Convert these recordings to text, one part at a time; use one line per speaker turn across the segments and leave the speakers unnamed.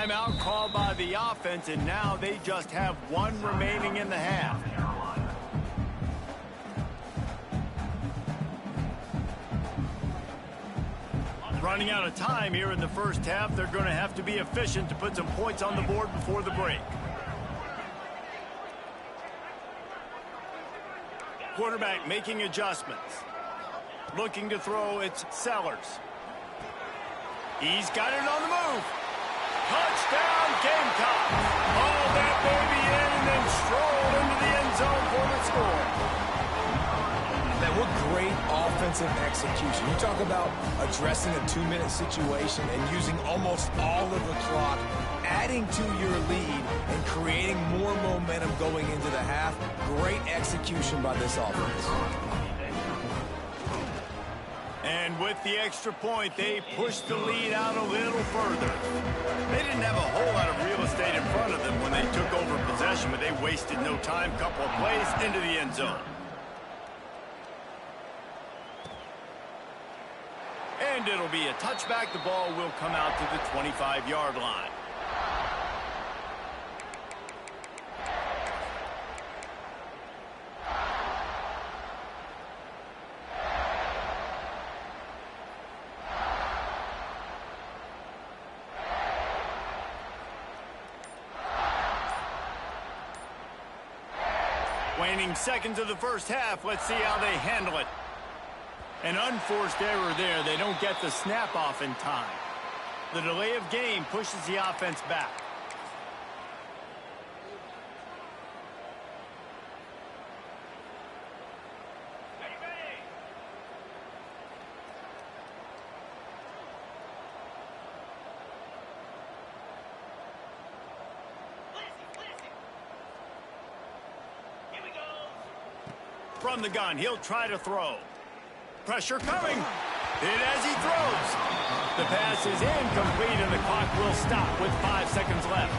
Timeout called by the offense, and now they just have one remaining in the half. Running out of time here in the first half. They're going to have to be efficient to put some points on the board before the break. Quarterback making adjustments. Looking to throw, it's Sellers. He's got it on the move. Touchdown, Gamecocks. Hauled that baby in and then strolled into the end zone for the score.
Man, what great offensive execution. You talk about addressing a 2-minute situation and using almost all of the clock, adding to your lead and creating more momentum going into the half. Great execution by this offense.
And with the extra point, they pushed the lead out a little further. They didn't have a whole lot of real estate in front of them when they took over possession, but they wasted no time. Couple of plays into the end zone. And it'll be a touchback. The ball will come out to the 25-yard line. Waning seconds of the first half. Let's see how they handle it. An unforced error there. They don't get the snap off in time. The delay of game pushes the offense back. From the gun, he'll try to throw. Pressure coming. Hit as he throws. The pass is incomplete, and the clock will stop with 5 seconds left.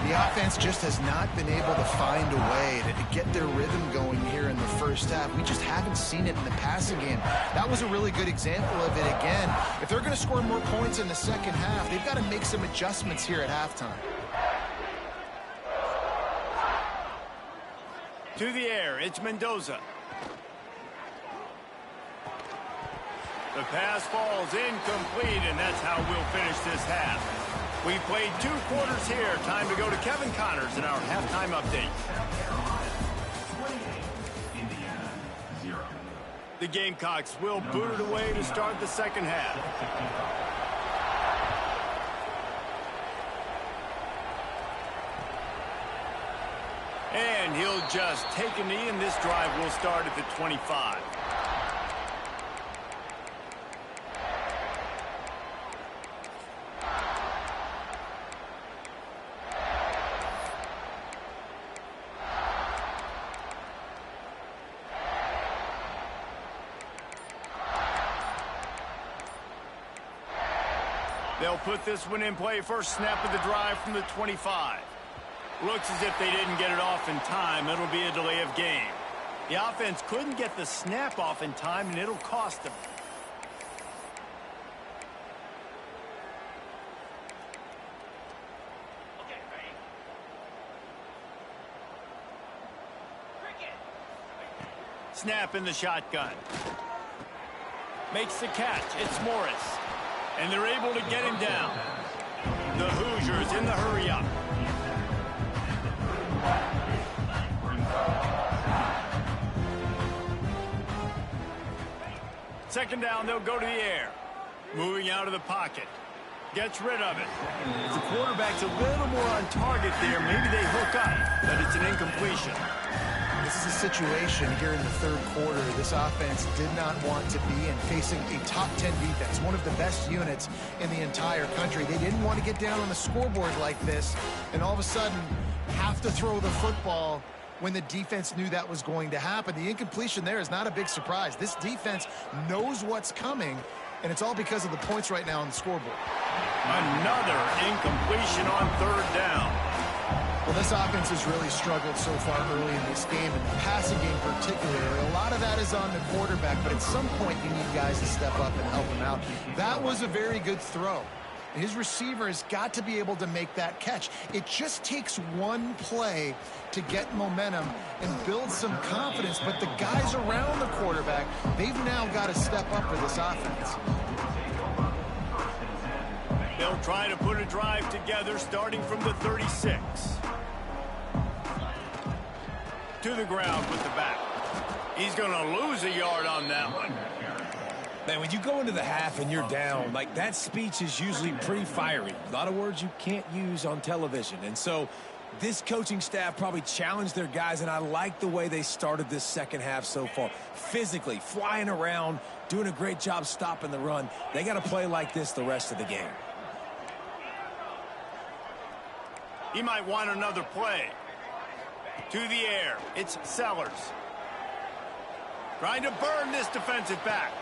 The offense just has not been able to find a way to get their rhythm going here in the first half. We just haven't seen it in the passing game. That was a really good example of it again. If they're going to score more points in the second half, they've got to make some adjustments here at halftime.
To the air, it's Mendoza. The pass falls incomplete, and that's how we'll finish this half. We played 2 quarters here. Time to go to Kevin Connors in our halftime update. The Gamecocks will boot it away to start the second half. And he'll just take a knee, and this drive will start at the 25. They'll put this one in play. First snap of the drive from the 25. Looks as if they didn't get it off in time. It'll be a delay of game. The offense couldn't get the snap off in time, and it'll cost them. Snap in the shotgun. Makes the catch. It's Morris. And they're able to get him down. The Hoosiers in the hurry-up. Second down, they'll go to the air. Moving out of the pocket. Gets rid of it. If the quarterback's a little more on target there, maybe they hook up, but it's an incompletion.
This is a situation here in the third quarter this offense did not want to be in, facing a top 10 defense, one of the best units in the entire country. They didn't want to get down on the scoreboard like this and all of a sudden have to throw the football when the defense knew that was going to happen. The incompletion there is not a big surprise. This defense knows what's coming, and it's all because of the points right now on the scoreboard.
Another incompletion on third down.
Well, this offense has really struggled so far early in this game, and the passing game particularly. A lot of that is on the quarterback, but at some point you need guys to step up and help him out. That was a very good throw. And his receiver has got to be able to make that catch. It just takes one play to get momentum and build some confidence, but the guys around the quarterback, they've now got to step up for this offense.
They'll try to put a drive together starting from the 36. To the ground with the back. He's going to lose a yard on that one.
Man, when you go into the half and you're down, like, that speech is usually pretty fiery. A lot of words you can't use on television. And so this coaching staff probably challenged their guys, and I like the way they started this second half so far. Physically, flying around, doing a great job stopping the run. They got to play like this the rest of the game.
He might want another play. To the air, it's Sellers. Trying to burn this defensive back.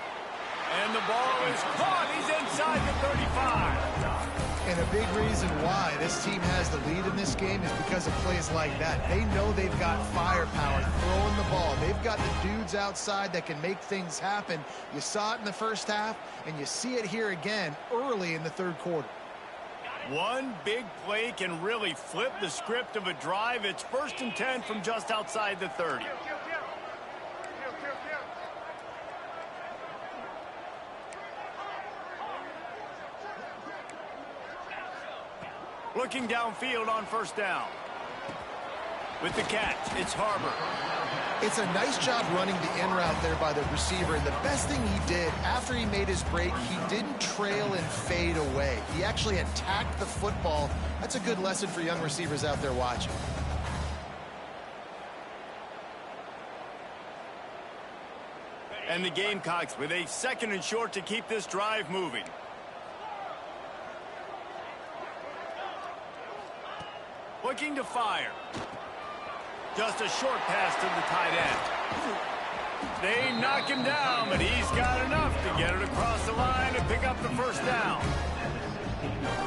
And the ball is caught. He's inside the 35.
And a big reason why this team has the lead in this game is because of plays like that. They know they've got firepower throwing the ball. They've got the dudes outside that can make things happen. You saw it in the first half, and you see it here again early in the third quarter.
One big play can really flip the script of a drive. It's 1st and 10 from just outside the 30. Looking downfield on 1st down. With the catch, it's Harbor.
It's a nice job running the in route there by the receiver. And the best thing he did after he made his break, he didn't trail and fade away. He actually attacked the football. That's a good lesson for young receivers out there watching.
And the Gamecocks with a 2nd and short to keep this drive moving. Looking to fire. Just a short pass to the tight end. They knock him down, but he's got enough to get it across the line and pick up the 1st down.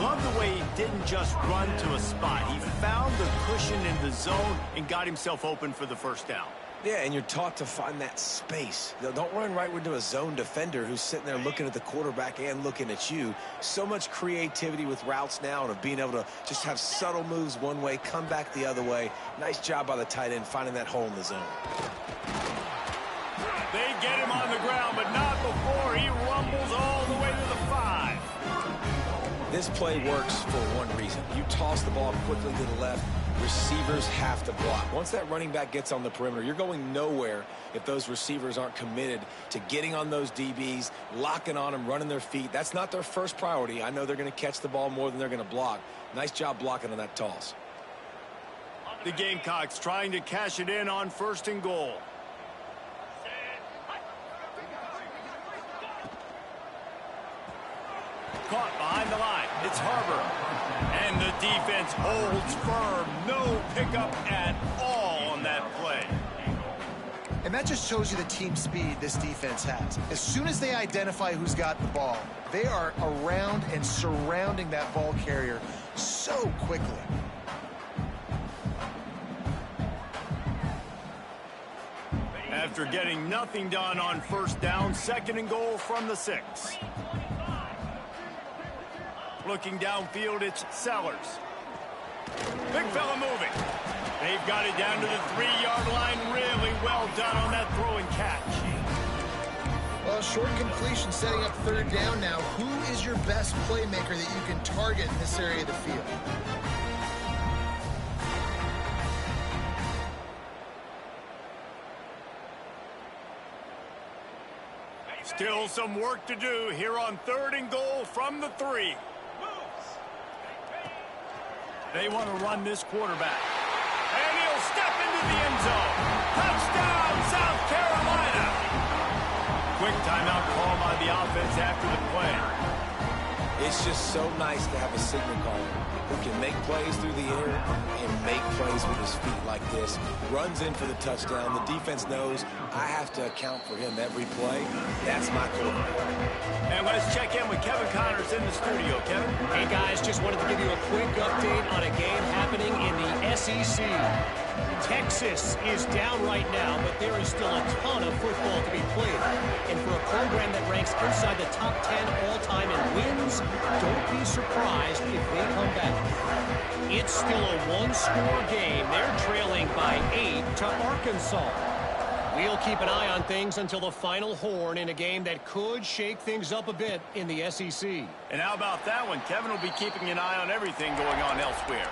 Love the way he didn't just run to a spot. He found the cushion in the zone and got himself open for the 1st down.
Yeah, and you're taught to find that space. Don't run right into a zone defender who's sitting there looking at the quarterback and looking at you. So much creativity with routes now and of being able to just have subtle moves one way, come back the other way. Nice job by the tight end finding that hole in the zone.
They get him on the ground, but not before he rumbles all the way to the 5.
This play works for one reason. You toss the ball quickly to the left. Receivers have to block. Once that running back gets on the perimeter, you're going nowhere if those receivers aren't committed to getting on those DBs, locking on them, running their feet. That's not their first priority. I know they're going to catch the ball more than they're going to block. Nice job blocking on that toss.
The Gamecocks trying to cash it in on 1st and goal. Caught behind the line. It's Harbor. And the defense holds firm. No pickup at all on that play.
And that just shows you the team speed this defense has. As soon as they identify who's got the ball, they are around and surrounding that ball carrier so quickly.
After getting nothing done on 1st down, 2nd and goal from the 6. Looking downfield, it's Sellers. Big fella moving. They've got it down to the 3-yard line. Really well done on that throw and catch.
Well, short completion setting up 3rd down now. Who is your best playmaker that you can target in this area of the field?
Still some work to do here on 3rd and goal from the 3. They want to run this quarterback. And he'll step into the end zone. Touchdown, South Carolina. Quick timeout call by the offense after the play.
It's just so nice to have a signal caller who can make plays through the air and make plays with his feet like this. Runs in for the touchdown. The defense knows I have to account for him every play. That's my quarterback.
And let's check in with Kevin Connors in the studio. Kevin?
Hey, guys, just wanted to give you a quick update on a game happening in the SEC. Texas is down right now, but there is still a ton of football to be played. And for a program that ranks ranks inside the top 10 all-time in wins. Don't be surprised if they come back. It's still a one-score game. They're trailing by 8 to Arkansas. We'll keep an eye on things until the final horn in a game that could shake things up a bit in the SEC.
And how about that one? Kevin will be keeping an eye on everything going on elsewhere.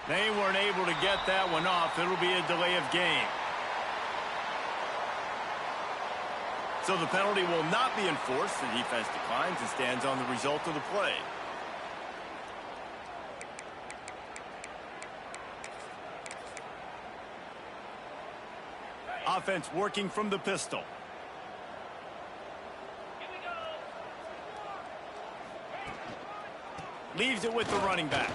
They weren't able to get that one off. It'll be a delay of game. So the penalty will not be enforced. The defense declines and stands on the result of the play. Offense working from the pistol. Leaves it with the running back.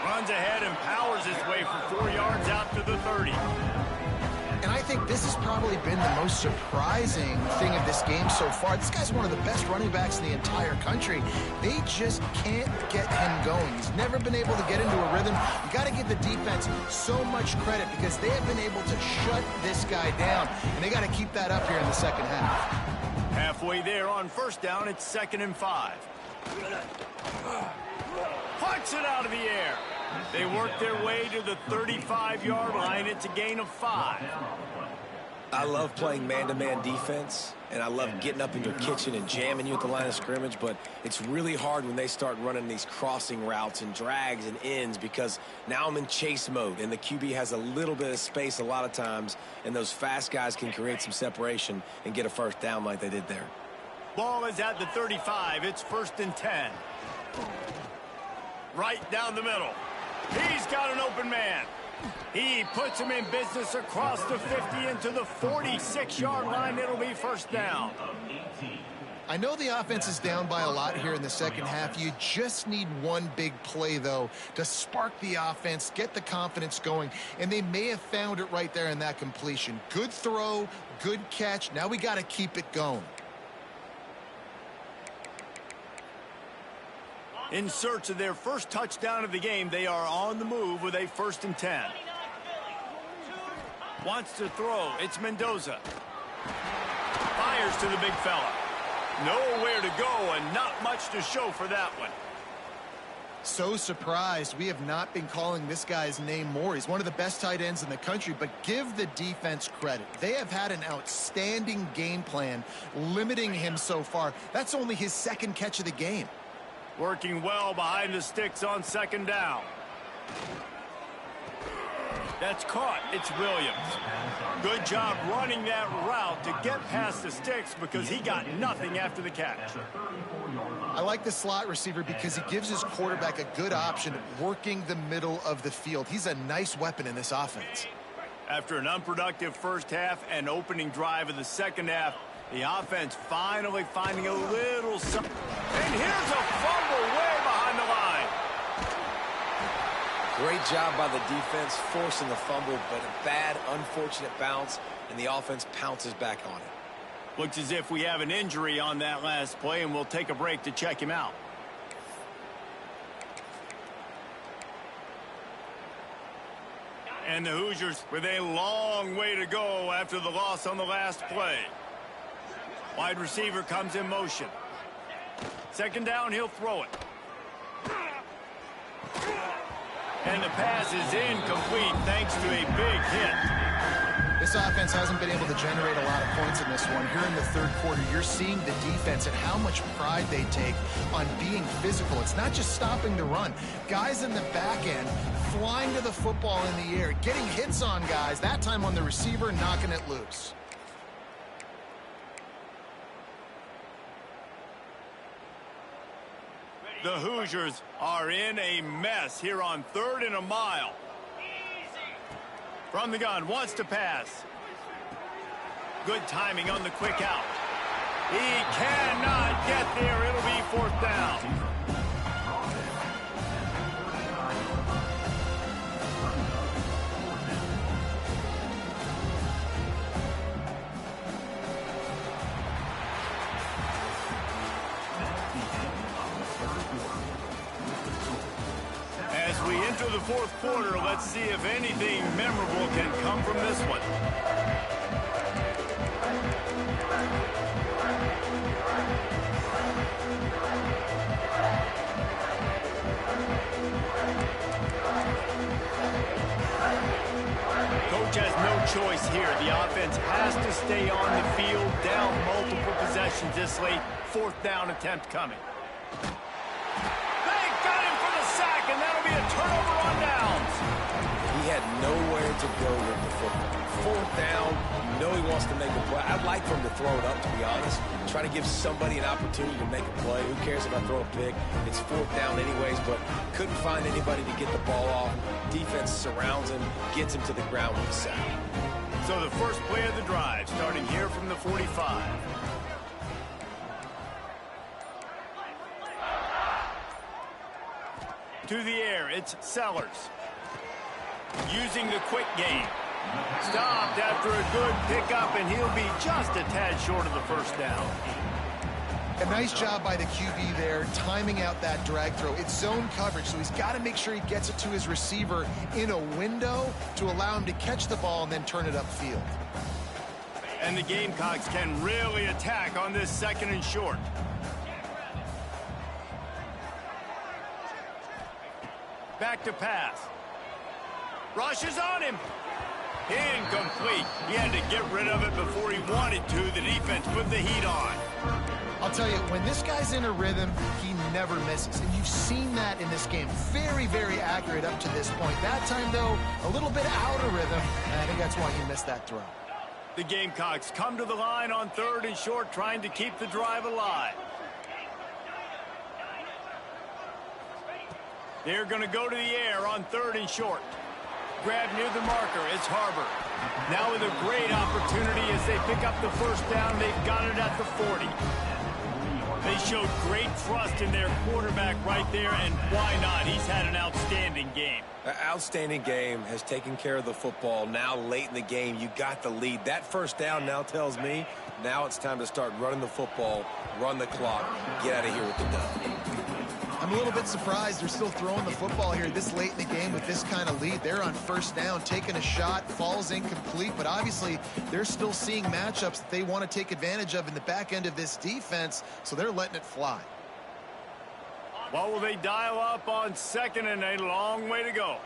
Runs ahead and powers his way for 4 yards out to the 30.
And I think this has probably been the most surprising thing of this game so far. This guy's one of the best running backs in the entire country. They just can't get him going. He's never been able to get into a rhythm. You got to give the defense so much credit because they have been able to shut this guy down. And they got to keep that up here in the second half.
Halfway there on first down, it's 2nd and 5. Punch it out of the air. They work their way to the 35-yard line. It's a gain of 5.
I love playing man-to-man defense, and I love getting up in your kitchen and jamming you at the line of scrimmage, but it's really hard when they start running these crossing routes and drags and ends because now I'm in chase mode, and the QB has a little bit of space a lot of times, and those fast guys can create some separation and get a first down like they did there.
Ball is at the 35. It's 1st and 10. Right down the middle. He's got an open man. He puts him in business across the 50 into the 46-yard line. It'll be first down.
I know the offense is down by a lot here in the second half. You just need one big play, though, to spark the offense, get the confidence going, and they may have found it right there in that completion. Good throw, good catch. Now we got to keep it going.
In search of their first touchdown of the game, they are on the move with a 1st and 10. Wants to throw. It's Mendoza. Fires to the big fella. Nowhere to go and not much to show for that one.
So surprised we have not been calling this guy's name more. He's one of the best tight ends in the country, but give the defense credit. They have had an outstanding game plan limiting him so far. That's only his 2nd catch of the game.
Working well behind the sticks on 2nd down. That's caught. It's Williams. Good job running that route to get past the sticks because he got nothing after the catch.
I like the slot receiver because he gives his quarterback a good option working the middle of the field. He's a nice weapon in this offense.
After an unproductive first half and opening drive of the second half, the offense finally finding a little something. And here's a fumble way behind the line.
Great job by the defense forcing the fumble, but a bad, unfortunate bounce, and the offense pounces back on it.
Looks as if we have an injury on that last play, and we'll take a break to check him out. And the Hoosiers with a long way to go after the loss on the last play. Wide receiver comes in motion. 2nd down, he'll throw it. And the pass is incomplete thanks to a big hit.
This offense hasn't been able to generate a lot of points in this one. Here in the third quarter, you're seeing the defense and how much pride they take on being physical. It's not just stopping the run. Guys in the back end flying to the football in the air, getting hits on guys, that time on the receiver, knocking it loose.
The Hoosiers are in a mess here on 3rd and a mile. From the gun, wants to pass. Good timing on the quick out. He cannot get there. It'll be 4th down. As we enter the 4th quarter, let's see if anything memorable can come from this one. Coach has no choice here. The offense has to stay on the field, down multiple possessions this late. 4th down attempt coming. And that'll be a turnover on downs.
He had nowhere to go with the football. 4th down, you know he wants to make a play. I'd like for him to throw it up, to be honest. Try to give somebody an opportunity to make a play. Who cares if I throw a pick? It's 4th down anyways, but couldn't find anybody to get the ball off. Defense surrounds him, gets him to the ground with a sack.
So the first play of the drive, starting here from the 45. To the air, it's Sellers. Using the quick game. Stopped after a good pickup, and he'll be just a tad short of the 1st down.
A nice job by the QB there, timing out that drag throw. It's zone coverage, so he's got to make sure he gets it to his receiver in a window to allow him to catch the ball and then turn it upfield.
And the Gamecocks can really attack on this 2nd and short. Back to pass. Rushes on him. Incomplete. He had to get rid of it before he wanted to. The defense put the heat on.
I'll tell you, when this guy's in a rhythm, he never misses. And you've seen that in this game. Very, very accurate up to this point. That time, though, a little bit out of rhythm. And I think that's why he missed that throw.
The Gamecocks come to the line on 3rd and short, trying to keep the drive alive. They're going to go to the air on 3rd and short. Grab near the marker. It's Harbor. Now with a great opportunity as they pick up the 1st down. They've got it at the 40. They showed great trust in their quarterback right there, and why not? He's had an outstanding game.
An outstanding game, has taken care of the football. Now late in the game, you got the lead. That 1st down now tells me now it's time to start running the football, run the clock, get out of here with the dub.
I'm a little bit surprised they're still throwing the football here this late in the game with this kind of lead. They're on 1st down, taking a shot, falls incomplete, but obviously they're still seeing matchups that they want to take advantage of in the back end of this defense, so they're letting it fly.
Well, will they dial up on 2nd and a long way to go?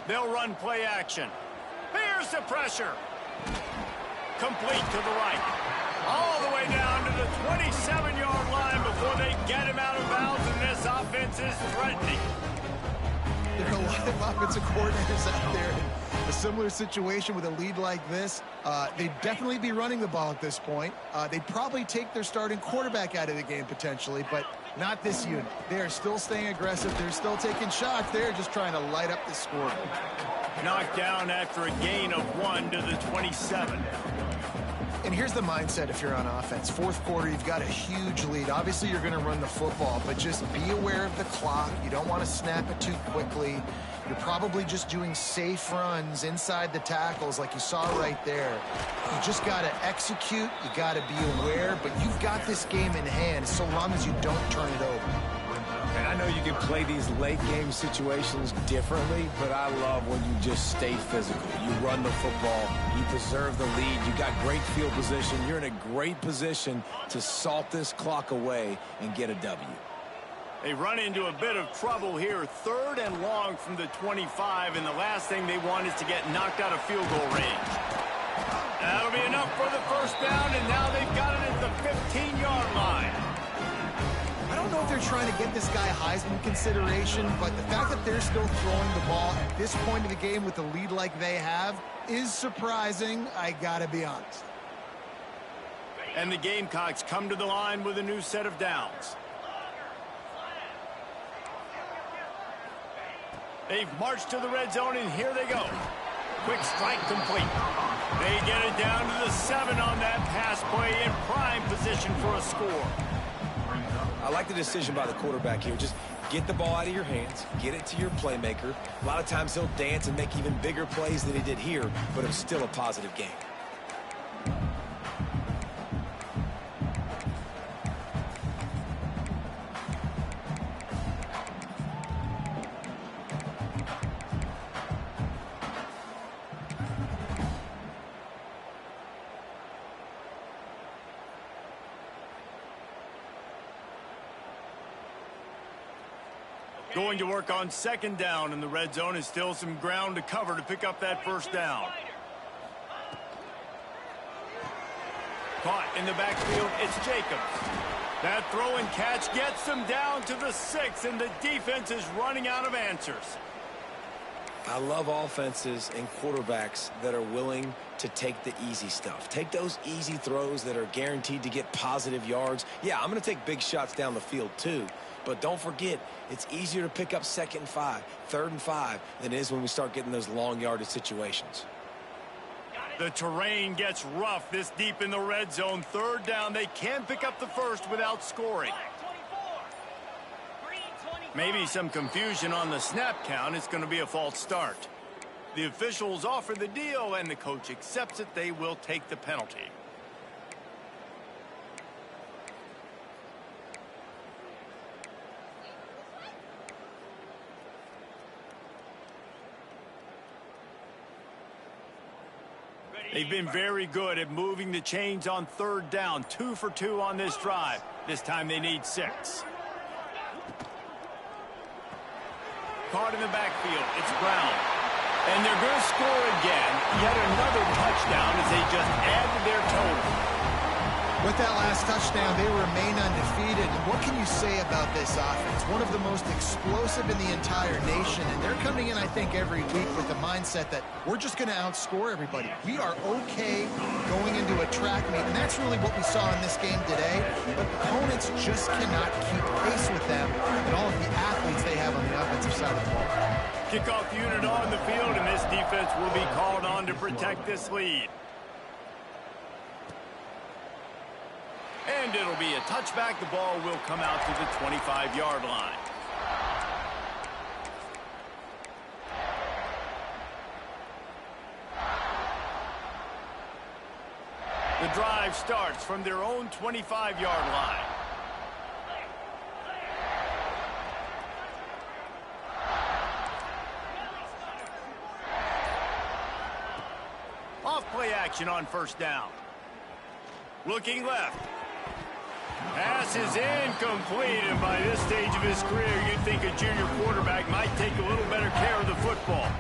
They'll run play action. Here's the pressure. Complete to the right. All the way down to the 27-yard line before they get him out of bounds, and this offense is threatening.
There are a lot of offensive coordinators out there in a similar situation with a lead like this. They'd definitely be running the ball at this point. They'd probably take their starting quarterback out of the game potentially, but not this unit. They are still staying aggressive. They're still taking shots. They're just trying to light up the score.
Knocked down after a gain of 1 to the 27.
And here's the mindset if you're on offense. 4th quarter, you've got a huge lead. Obviously, you're going to run the football, but just be aware of the clock. You don't want to snap it too quickly. You're probably just doing safe runs inside the tackles like you saw right there. You just got to execute. You got to be aware, but you've got this game in hand so long as you don't turn it over.
And I know you can play these late game situations differently, but I love when you just stay physical. You run the football, you preserve the lead, you got great field position, you're in a great position to salt this clock away and get a W.
They run into a bit of trouble here. 3rd and long from the 25, and the last thing they want is to get knocked out of field goal range. That'll be enough for the first down, and now they've got it at the 15-yard line.
I don't know if they're trying to get this guy Heisman consideration, but the fact that they're still throwing the ball at this point of the game with the lead like they have is surprising, I gotta be honest.
And the Gamecocks come to the line with a new set of downs. They've marched to the red zone, and here they go. Quick strike complete. They get it down to the 7 on that pass play, in prime position for a score.
I like the decision by the quarterback here. Just get the ball out of your hands, get it to your playmaker. A lot of times he'll dance and make even bigger plays than he did here, but it was still a positive game.
Going to work on 2nd down in the red zone, and still some ground to cover to pick up that first down. Caught in the backfield, it's Jacobs. That throw and catch gets them down to the 6, and the defense is running out of answers.
I love offenses and quarterbacks that are willing to take the easy stuff. Take those easy throws that are guaranteed to get positive yards. Yeah, I'm going to take big shots down the field too. But don't forget, it's easier to pick up 2nd and 5, 3rd and 5 than it is when we start getting those long yardage situations.
The terrain gets rough this deep in the red zone. 3rd down, they can pick up the first without scoring. Maybe some confusion on the snap count. It's going to be a false start. The officials offer the deal, and the coach accepts it. They will take the penalty. They've been very good at moving the chains on 3rd down. 2 for 2 on this drive. This time they need 6. Caught in the backfield. It's Brown. And they're going to score again. Yet another touchdown as they just add to their total.
With that last touchdown, they remain undefeated. And what can you say about this offense? One of the most explosive in the entire nation. And they're coming in, I think, every week with the mindset that we're just going to outscore everybody. We are okay going into a track meet. And that's really what we saw in this game today. But opponents just cannot keep pace with them and all of the athletes they have on the offensive side of the ball.
Kickoff unit on the field, and this defense will be called on to protect this lead. And it'll be a touchback. The ball will come out to the 25-yard line. The drive starts from their own 25-yard line. Off play action on 1st down. Looking left. Pass is incomplete, and by this stage of his career, you'd think a junior quarterback might take a little better care of the football.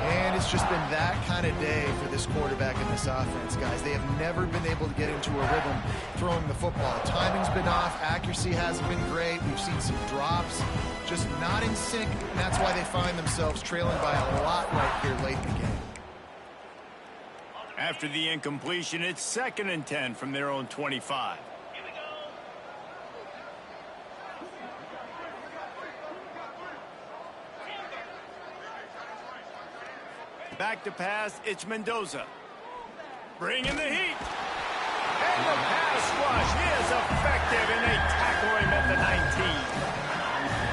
And it's just been that kind of day for this quarterback in this offense, guys. They have never been able to get into a rhythm throwing the football. Timing's been off. Accuracy hasn't been great. We've seen some drops, just not in sync, and that's why they find themselves trailing by a lot right here late in the game.
After the incompletion, it's 2nd and 10 from their own 25. Back to pass, it's Mendoza. Bringing the heat. And the pass rush is effective, and they tackle him at the 19.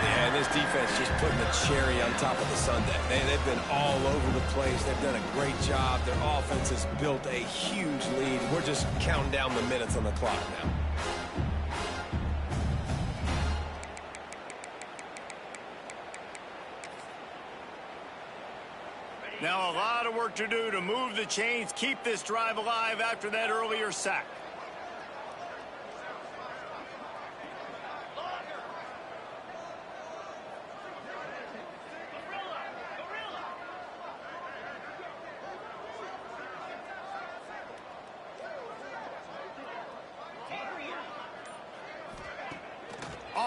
Yeah, this defense just putting the cherry on top of the sundae. They've been all over the place. They've done a great job. Their offense has built a huge lead. We're just counting down the minutes on the clock now.
Now a lot of work to do to move the chains, keep this drive alive after that earlier sack.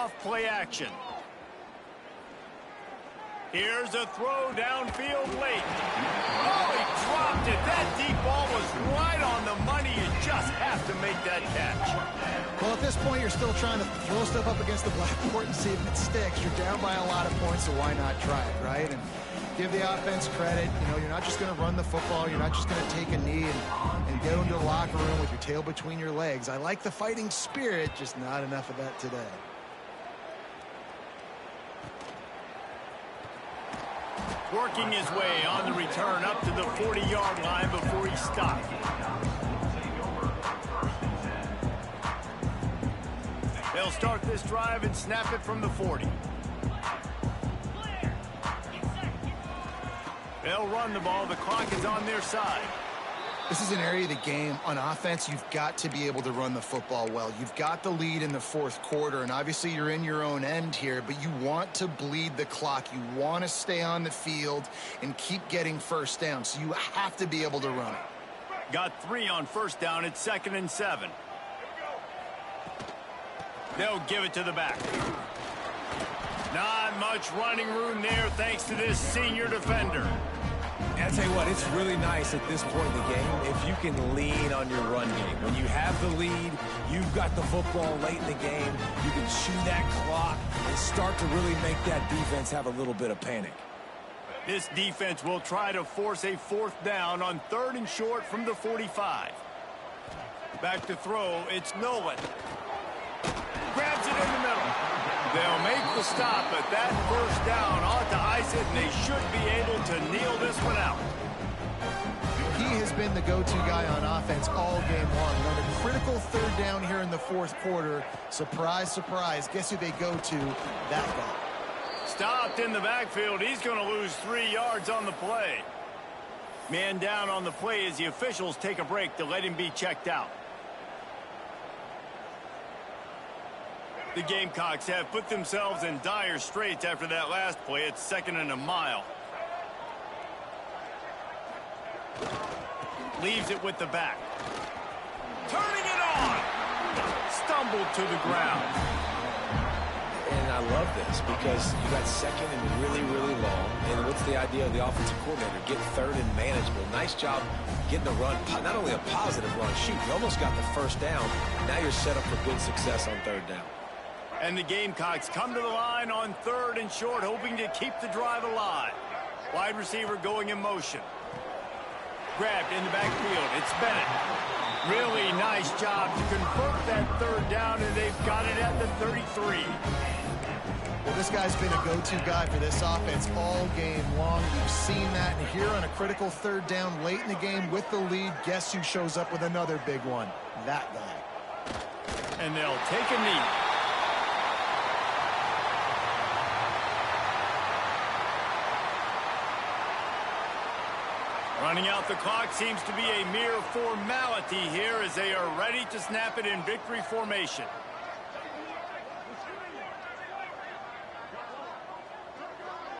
off play action. Here's a throw downfield late. Oh, he dropped it. That deep ball was right on the money. You just have to make that catch.
Well, at this point, you're still trying to throw stuff up against the blackboard and see if it sticks. You're down by a lot of points, so why not try it, right? And give the offense credit. You know, you're not just going to run the football. You're not just going to take a knee and go into the locker room with your tail between your legs. I like the fighting spirit, just not enough of that today.
Working his way on the return up to the 40-yard line before he stopped. They'll start this drive and snap it from the 40. They'll run the ball. The clock is on their side.
This is an area of the game on offense you've got to be able to run the football well. You've got the lead in the fourth quarter, and obviously you're in your own end here, but you want to bleed the clock. You want to stay on the field and keep getting first down, so you have to be able to run it.
Got 3 on first down. It's 2nd and 7. They'll give it to the back. Not much running room there thanks to this senior defender.
And I tell you what, it's really nice at this point in the game if you can lean on your run game. When you have the lead, you've got the football late in the game, you can chew that clock and start to really make that defense have a little bit of panic.
This defense will try to force a 4th down on 3rd and short from the 45. Back to throw, it's Nolan. Grabs it in the middle. They'll make the stop, but that first down ought to ice it, and they should be able to kneel this one out.
He has been the go-to guy on offense all game long. On a critical 3rd down here in the fourth quarter, surprise, surprise, guess who they go to? That guy.
Stopped in the backfield. He's going to lose 3 yards on the play. Man down on the play as the officials take a break to let him be checked out. The Gamecocks have put themselves in dire straits after that last play. It's 2nd and a mile. Leaves it with the back. Turning it on! Stumbled to the ground.
And I love this because you got 2nd and really, really long. And what's the idea of the offensive coordinator? Get 3rd and manageable. Nice job getting the run. Not only a positive run, shoot, you almost got the first down. Now you're set up for good success on 3rd down.
And the Gamecocks come to the line on 3rd and short, hoping to keep the drive alive. Wide receiver going in motion. Grabbed in the backfield. It's Bennett. Really nice job to convert that 3rd down, and they've got it at the 33.
Well, this guy's been a go-to guy for this offense all game long. You've seen that, and here on a critical 3rd down late in the game with the lead, guess who shows up with another big one? That guy.
And they'll take a knee. Running out the clock seems to be a mere formality here as they are ready to snap it in victory formation.